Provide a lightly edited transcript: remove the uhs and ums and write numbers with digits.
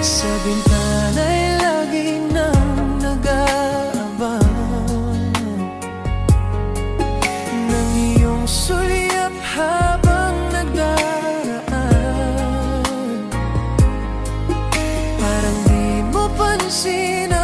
Sa bintana'y lagi nang nag-aabang ng iyong sulyap habang nagdaraan. Parang di mo pansin